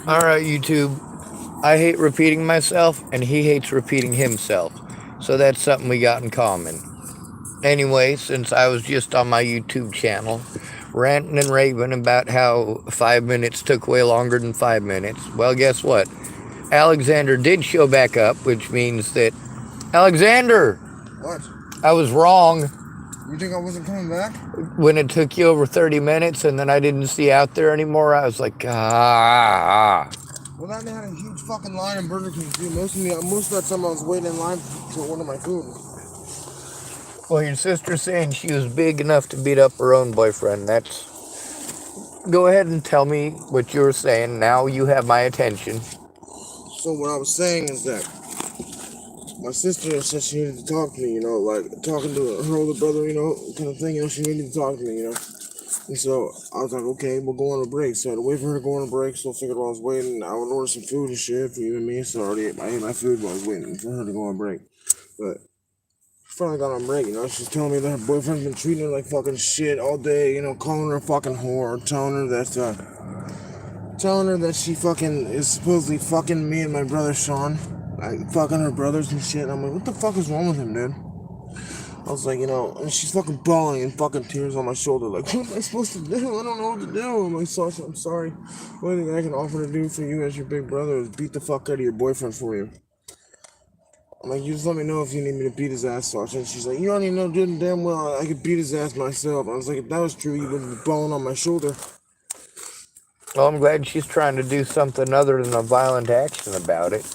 Alright, YouTube. I hate repeating myself, and he hates repeating himself. So that's something we got in common. Anyway, since I was just on my YouTube channel, ranting and raving about how 5 minutes took way longer than 5 minutes, well, guess what? Alexander did show back up, which means that. Alexander! What? I was wrong. You think I wasn't coming back? When it took you over 30 minutes and then I didn't see you out there anymore, I was like, ah. Well, that they had a huge fucking line in Burger King, dude. Most of that time I was waiting in line to order my food. Well, your sister's saying she was big enough to beat up her own boyfriend. That's. Go ahead and tell me what you were saying. Now you have my attention. So what I was saying is that my sister said she needed to talk to me, like talking to her older brother, kind of thing, she needed to talk to me, And so I was like, okay, we'll go on a break. So I had to wait for her to go on a break. So I figured while I was waiting, I would order some food and shit for you and me. So I ate my food while I was waiting for her to go on break. But she finally got on break, She's telling me that her boyfriend's been treating her like fucking shit all day, calling her a fucking whore, telling her that she fucking is supposedly fucking me and my brother Sean, like fucking her brothers and shit. And I'm like, what the fuck is wrong with him, dude? I was like, and she's fucking bawling and fucking tears on my shoulder, like, what am I supposed to do? I don't know what to do. I'm like, Sasha, I'm sorry. The only thing I can offer to do for you as your big brother is beat the fuck out of your boyfriend for you. I'm like, you just let me know if you need me to beat his ass, Sasha. And she's like, you already know good and damn well I could beat his ass myself. I was like, if that was true, you wouldn't be bawling on my shoulder. Well, I'm glad she's trying to do something other than a violent action about it.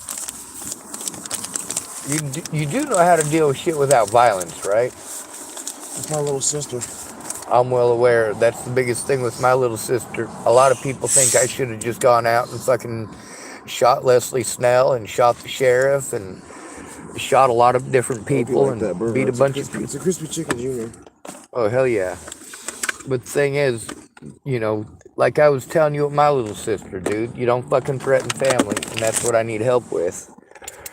You do know how to deal with shit without violence, right? It's my little sister. I'm well aware. That's the biggest thing with my little sister. A lot of people think I should have just gone out and fucking shot Leslie Snell and shot the sheriff and shot a lot of different people and beat a bunch of people. It's a crispy chicken junior. Oh, hell yeah. But the thing is, like I was telling you with my little sister, dude, you don't fucking threaten family, and that's what I need help with.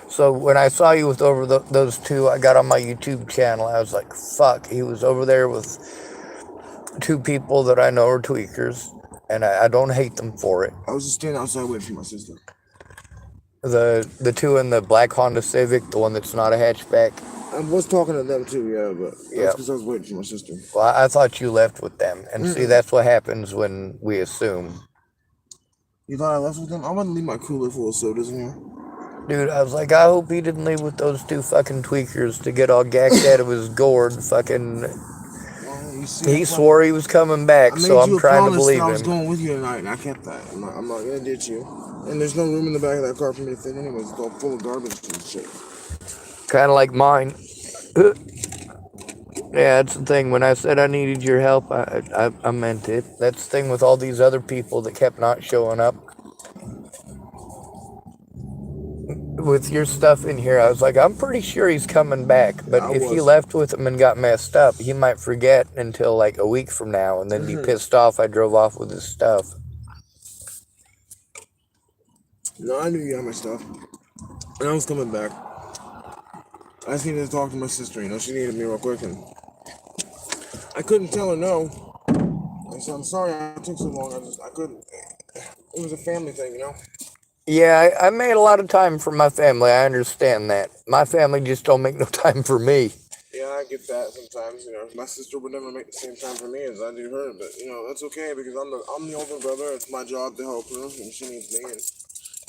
So when I saw you with those two, I got on my YouTube channel. I was like, fuck, he was over there with two people that I know are tweakers, and I don't hate them for it. I was just standing outside waiting for my sister. The two in the black Honda Civic, the one that's not a hatchback. I was talking to them too, yeah, but that's because I was waiting for my sister. Well, I thought you left with them, and see, that's what happens when we assume. You thought I left with them? I wouldn't leave my cooler full of sodas in here. Dude, I was like, I hope he didn't leave with those two fucking tweakers to get all gacked out of his gourd. Fucking. Well, he swore he was coming back, so I'm trying to believe him. I was going with you tonight, and I kept that. I'm not gonna ditch you. And there's no room in the back of that car for me to fit anyways. It's all full of garbage and shit. Kind of like mine. Yeah, that's the thing. When I said I needed your help, I meant it. That's the thing with all these other people that kept not showing up. With your stuff in here, I was like, I'm pretty sure he's coming back. But if he left with him and got messed up, he might forget until like a week from now and then be pissed off I drove off with his stuff. No, I knew you had my stuff. And I was coming back. I just needed to talk to my sister, she needed me real quick, and I couldn't tell her no. I said, I'm sorry I took so long, I couldn't. It was a family thing, Yeah, I made a lot of time for my family, I understand that. My family just don't make no time for me. Yeah, I get that sometimes, my sister would never make the same time for me as I do her, but, that's okay, because I'm the older brother, it's my job to help her, and she needs me, and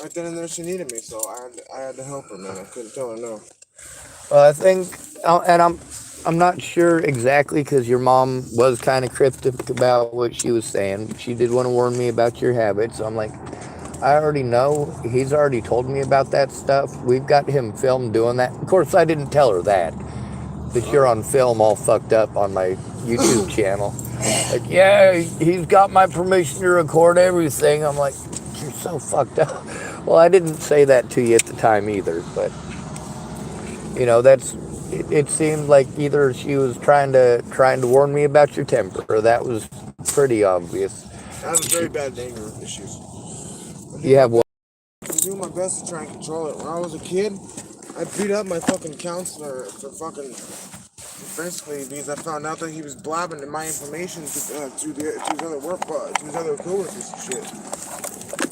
right then and there she needed me, so I had to help her, man, I couldn't tell her no. Well, I think, and I'm not sure exactly because your mom was kind of cryptic about what she was saying. She did want to warn me about your habits. So I'm like, I already know. He's already told me about that stuff. We've got him filmed doing that. Of course, I didn't tell her that you're on film all fucked up on my YouTube channel. Like, yeah, he's got my permission to record everything. I'm like, you're so fucked up. Well, I didn't say that to you at the time either, but... it seemed like either she was trying to warn me about your temper, or that was pretty obvious. I have very bad anger issues. You have what? I'm doing my best to try and control it. When I was a kid, I beat up my fucking counselor for basically because I found out that he was blabbing my information to his other coworkers and shit.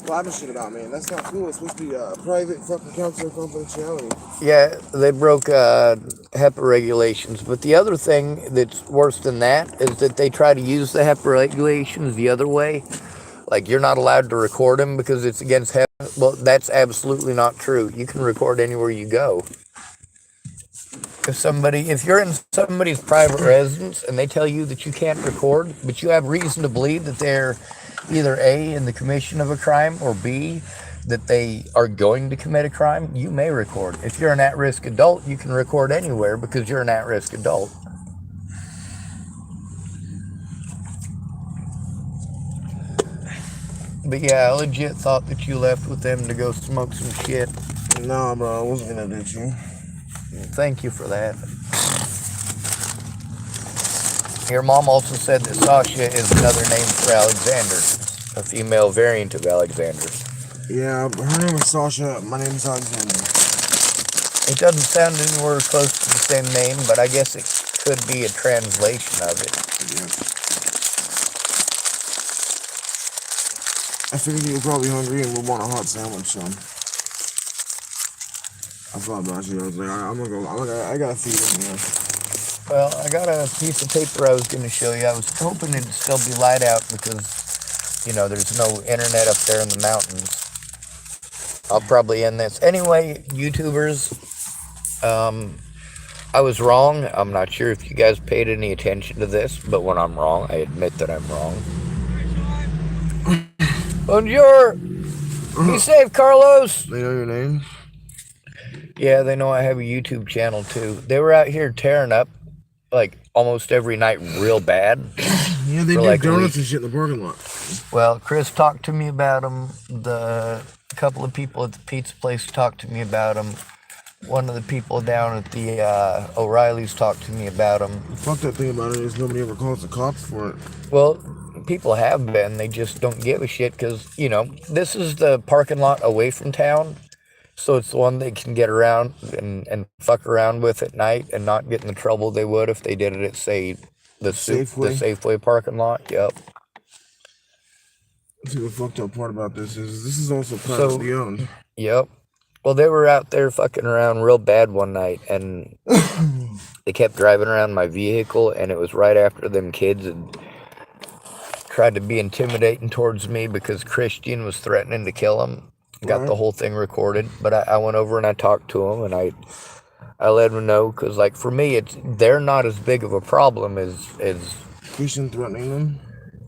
blabbing shit about me, and that's not cool. It's supposed to be private fucking counsel of confidentiality. Yeah, they broke HEPA regulations. But the other thing that's worse than that is that they try to use the HEPA regulations the other way. Like, you're not allowed to record them because it's against HEPA. Well, that's absolutely not true. You can record anywhere you go. If you're in somebody's private residence and they tell you that you can't record, but you have reason to believe that they're either A, in the commission of a crime, or B, that they are going to commit a crime, you may record. If you're an at-risk adult, you can record anywhere because you're an at-risk adult. But yeah, I legit thought that you left with them to go smoke some shit. Nah, bro, I wasn't gonna ditch you. Thank you for that. Your mom also said that Sasha is another name for Alexander, a female variant of Alexander. Yeah, her name is Sasha. My name is Alexander. It doesn't sound anywhere close to the same name, but I guess it could be a translation of it. Yeah. I figured you were probably hungry and would want a hot sandwich, son. I thought about you. I was like, I'm gonna go. I gotta feed him, man. Well, I got a piece of paper I was going to show you. I was hoping it'd still be light out because, you know, there's no internet up there in the mountains. I'll probably end this. Anyway, YouTubers, I was wrong. I'm not sure if you guys paid any attention to this, but when I'm wrong, I admit that I'm wrong. Bonjour! Be safe, Carlos! They know your name? Yeah, they know I have a YouTube channel too. They were out here tearing up like almost every night real bad. Yeah, they do like donuts and shit in the parking lot. Well, Chris talked to me about them. The couple of people at the pizza place talked to me about them. One of the people down at the O'Reilly's talked to me about them. The fucked up thing about it is nobody ever calls the cops for it. Well, people have been. They just don't give a shit because, you know, this is the parking lot away from town. So it's the one they can get around and fuck around with at night and not get in the trouble they would if they did it at, say, the Safeway parking lot. Yep. See, the fucked up part about this is also privately owned. Yep. Well, they were out there fucking around real bad one night, and they kept driving around my vehicle, and it was right after them kids had tried to be intimidating towards me because Christian was threatening to kill him. Got the whole thing recorded, but I went over and I talked to him, and I let him know, because, like, for me, they're not as big of a problem as Christian threatening them?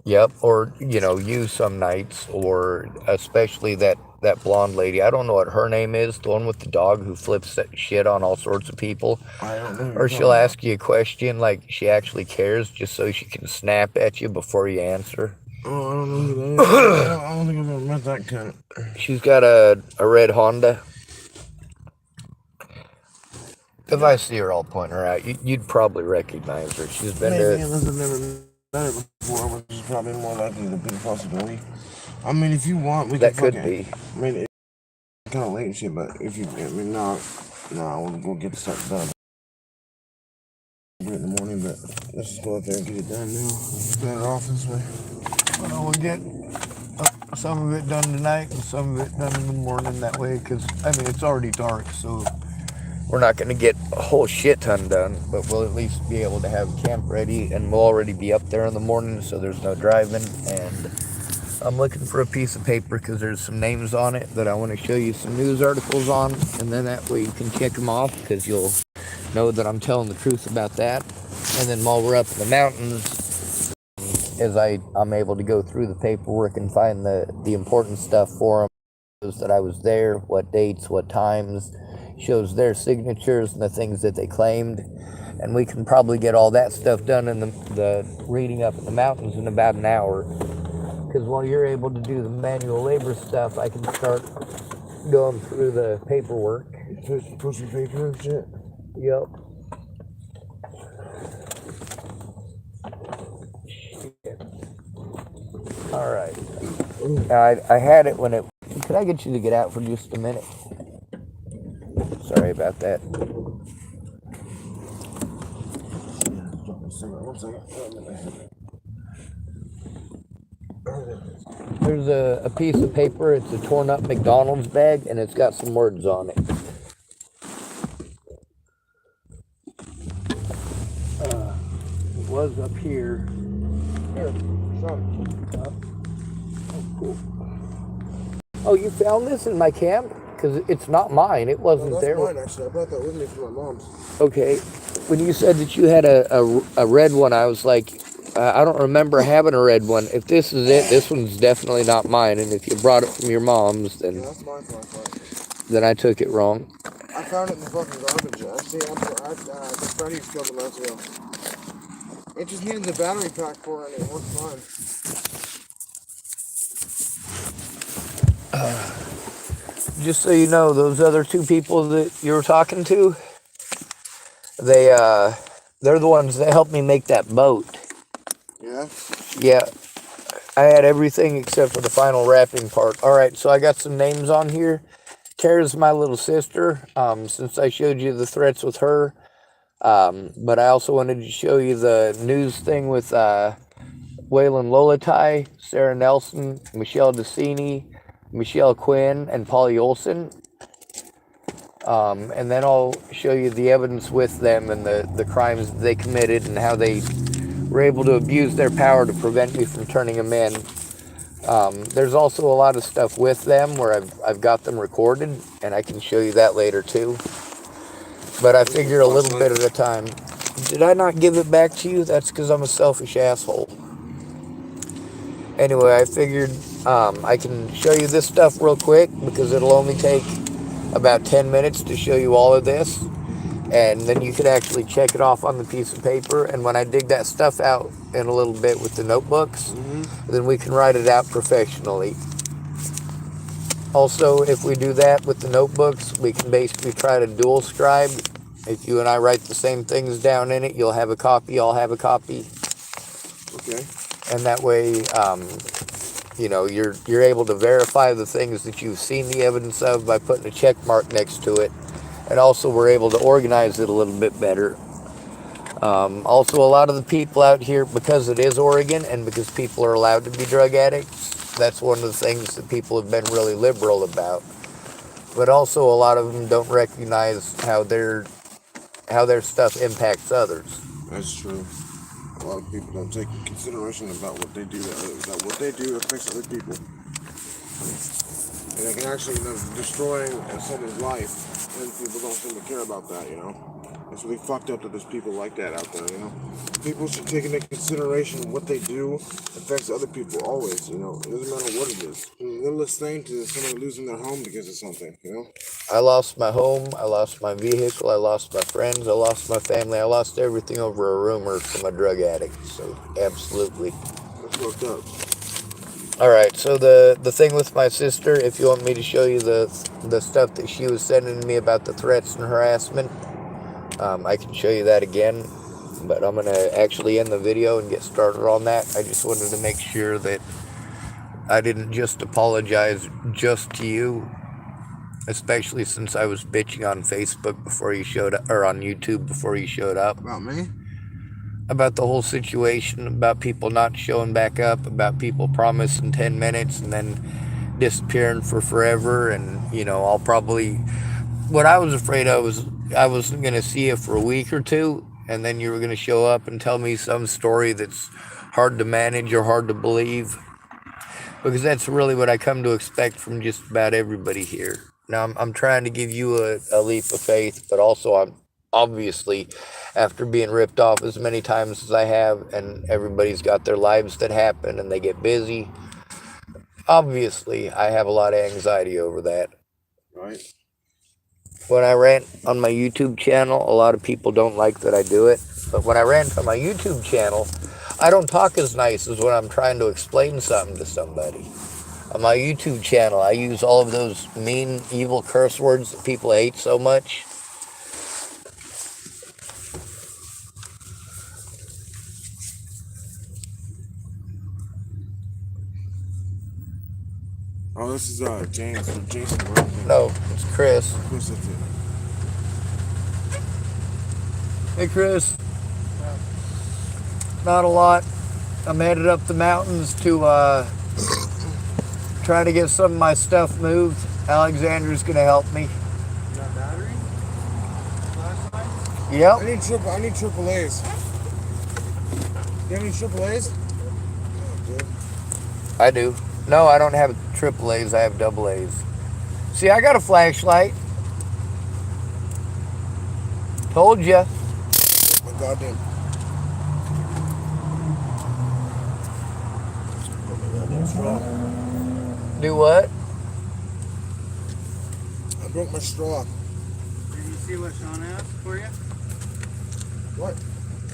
Yep, or, you know, you some nights, or especially that blonde lady. I don't know what her name is, the one with the dog who flips that shit on all sorts of people. I don't know. Or she'll ask you a question like she actually cares just so she can snap at you before you answer. Oh, I don't know who that is. I don't think I've ever met that kind. She's got a red Honda. If I see her, I'll point her out. You'd probably recognize her. She's been Maybe unless I've never met her before, which is probably more likely to be a possibility. I mean, if you want, we that can could be. I mean, it's kind of late and shit, but if you, I mean, no, we'll get the stuff done. In the morning, but let's just go out there and get it done now. Get it off this way. Well, we'll get some of it done tonight and some of it done in the morning that way, because, I mean, it's already dark, so we're not going to get a whole shit ton done, but we'll at least be able to have camp ready, and we'll already be up there in the morning, so there's no driving. And I'm looking for a piece of paper because there's some names on it that I want to show you some news articles on, and then that way you can check them off, because you'll know that I'm telling the truth about that. And then while we're up in the mountains, as I'm able to go through the paperwork and find the important stuff for them, shows that I was there, what dates, what times, shows their signatures and the things that they claimed, and we can probably get all that stuff done in the reading up in the mountains in about an hour. Because while you're able to do the manual labor stuff, I can start going through the paperwork. Push your paper and shit. Yep. All right. I had it when it... Could I get you to get out for just a minute? Sorry about that. 1 second. There's a piece of paper. It's a torn up McDonald's bag, and it's got some words on it. It was up here. Here, son. Oh, cool. Oh, you found this in my camp? Because it's not mine. It wasn't No, that's there. mine, actually. I brought that with me from my mom's. Okay. When you said that you had a red one, I was like, I don't remember having a red one. If this is it, this one's definitely not mine. And if you brought it from your mom's, then Yeah, that's mine, fine. then I took it wrong. I found it in the fucking garbage. The friend used killed the months ago. It just needed the battery pack for it, and it worked fine. Just so you know, those other two people that you were talking to, they're the ones that helped me make that boat. Yeah? Yeah, I had everything except for the final wrapping part. All right, so I got some names on here. Tara's my little sister, since I showed you the threats with her. But I also wanted to show you the news thing with Waylon Lolatai, Sarah Nelson, Michelle Decini, Michelle Quinn, and Polly Olson. And then I'll show you the evidence with them and the crimes that they committed and how they were able to abuse their power to prevent me from turning them in. There's also a lot of stuff with them where I've got them recorded, and I can show you that later too. But I figured a little bit at a time. Did I not give it back to you? That's because I'm a selfish asshole. Anyway, I figured I can show you this stuff real quick because it'll only take about 10 minutes to show you all of this. And then you could actually check it off on the piece of paper. And when I dig that stuff out in a little bit with the notebooks, then we can write it out professionally. Also, if we do that with the notebooks, we can basically try to dual scribe. If you and I write the same things down in it, you'll have a copy, I'll have a copy. Okay. And that way, you know, you're able to verify the things that you've seen the evidence of by putting a check mark next to it. And also we're able to organize it a little bit better. Also, a lot of the people out here, because it is Oregon and because people are allowed to be drug addicts, that's one of the things that people have been really liberal about. But also a lot of them don't recognize how their stuff impacts others. That's true. A lot of people don't take consideration about what they do, that what they do affects other people. And it can actually end up destroying someone's life, and people don't seem to care about that, you know? It's really fucked up that there's people like that out there, you know? People should take into consideration what they do affects other people always, you know? It doesn't matter what it is. From the littlest thing to someone losing their home because of something, you know? I lost my home, I lost my vehicle, I lost my friends, I lost my family, I lost everything over a rumor from a drug addict, so absolutely. That's fucked up. Alright, so the thing with my sister, if you want me to show you the stuff that she was sending me about the threats and harassment, I can show you that again, but I'm going to actually end the video and get started on that. I just wanted to make sure that I didn't just apologize just to you, especially since I was bitching on Facebook before you showed up, or on YouTube before you showed up. About me? About the whole situation, about people not showing back up, about people promising 10 minutes and then disappearing for forever. And, you know, what I was afraid of was I wasn't going to see you for a week or two, and then you were going to show up and tell me some story that's hard to manage or hard to believe. Because that's really what I come to expect from just about everybody here. Now, I'm trying to give you a leap of faith, but also I'm obviously, after being ripped off as many times as I have, and everybody's got their lives that happen and they get busy, obviously I have a lot of anxiety over that. Right. When I rant on my YouTube channel, a lot of people don't like that I do it. But when I rant on my YouTube channel, I don't talk as nice as when I'm trying to explain something to somebody. On my YouTube channel, I use all of those mean, evil curse words that people hate so much. Oh, this is James or Jason, right? No, it's Chris. Chris, that's it. Hey, Chris. Not a lot. I'm headed up the mountains to try to get some of my stuff moved. Alexander's gonna help me. You got battery? Flashlights? Yep. I need triple A's. You have any triple A's? I do. No, I don't have triple A's. I have double A's. See, I got a flashlight. Told ya. My goddamn. Straw. Do what? I broke my straw. Did you see what Sean asked for you? What?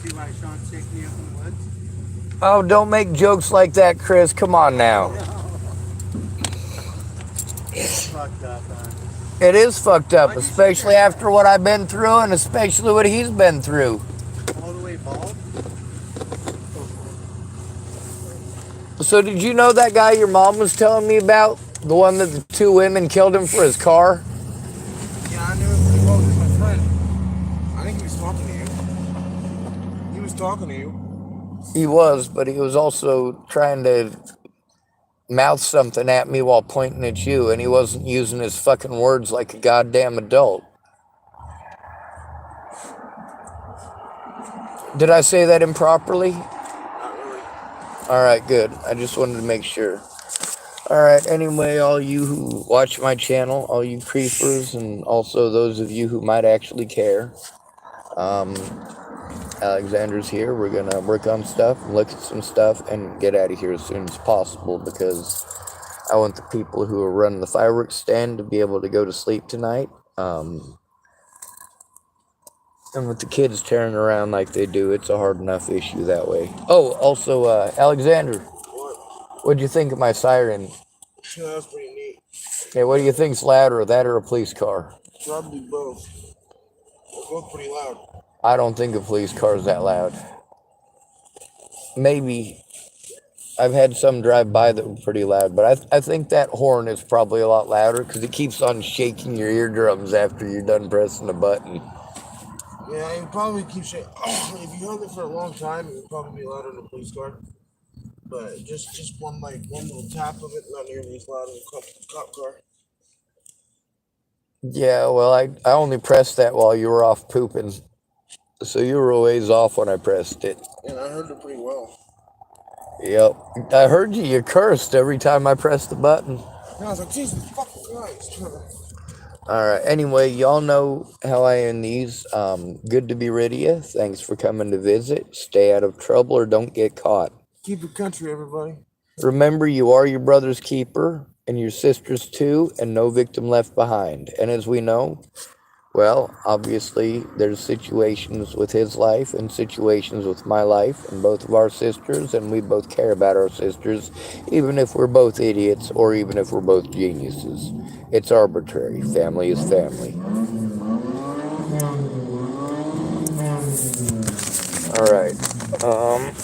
See why Sean's taking you up in the woods? Oh, don't make jokes like that, Chris. Come on now. It's fucked up, man. It is fucked up, especially after what I've been through and especially what he's been through. All the way bald? So did you know that guy your mom was telling me about? The one that the two women killed him for his car? Yeah, I knew him pretty well. He was my friend. I think he was talking to you. He was talking to you. He was, but he was also trying to mouth something at me while pointing at you, and he wasn't using his fucking words like a goddamn adult. Did I say that improperly? Not really. All right, good. I just wanted to make sure. All right, anyway, all you who watch my channel, all you creepers, and also those of you who might actually care, Alexander's here. We're going to work on stuff, look at some stuff, and get out of here as soon as possible because I want the people who are running the fireworks stand to be able to go to sleep tonight. And with the kids tearing around like they do, it's a hard enough issue that way. Oh, also, Alexander, What? what'd you think of my siren? Yeah, that was pretty neat. Okay, what do you think's louder, that or a police car? Probably both. They're both pretty loud. I don't think a police car is that loud. Maybe. I've had some drive by that were pretty loud, but I think that horn is probably a lot louder because it keeps on shaking your eardrums after you're done pressing the button. Yeah, it probably keeps shaking. If you held it for a long time, it would probably be louder than a police car. But just one little tap of it, not nearly as loud as a cop car. Yeah, well, I only pressed that while you were off pooping. So you were a ways off when I pressed it. And I heard it pretty well. Yep. I heard you. You cursed every time I pressed the button. And I was like, Jesus fucking Christ. All right. Anyway, y'all know how I end these. Good to be rid of you. Thanks for coming to visit. Stay out of trouble or don't get caught. Keep your country, everybody. Remember, you are your brother's keeper and your sister's too, and no victim left behind. And as we know, well, obviously, there's situations with his life and situations with my life and both of our sisters, and we both care about our sisters, even if we're both idiots or even if we're both geniuses. It's arbitrary. Family is family. All right.